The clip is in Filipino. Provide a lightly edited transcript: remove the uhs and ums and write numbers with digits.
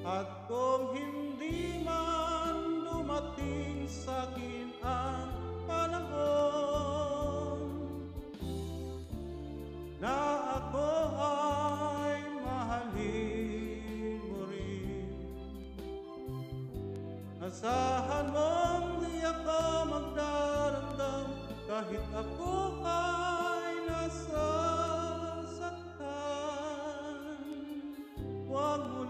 At kung hindi man dumating sa'kin ang panahon na ako ay mahalin mo rin, asahan mong di ako magdaramdam kahit ako ay nasasaktan. Huwag mo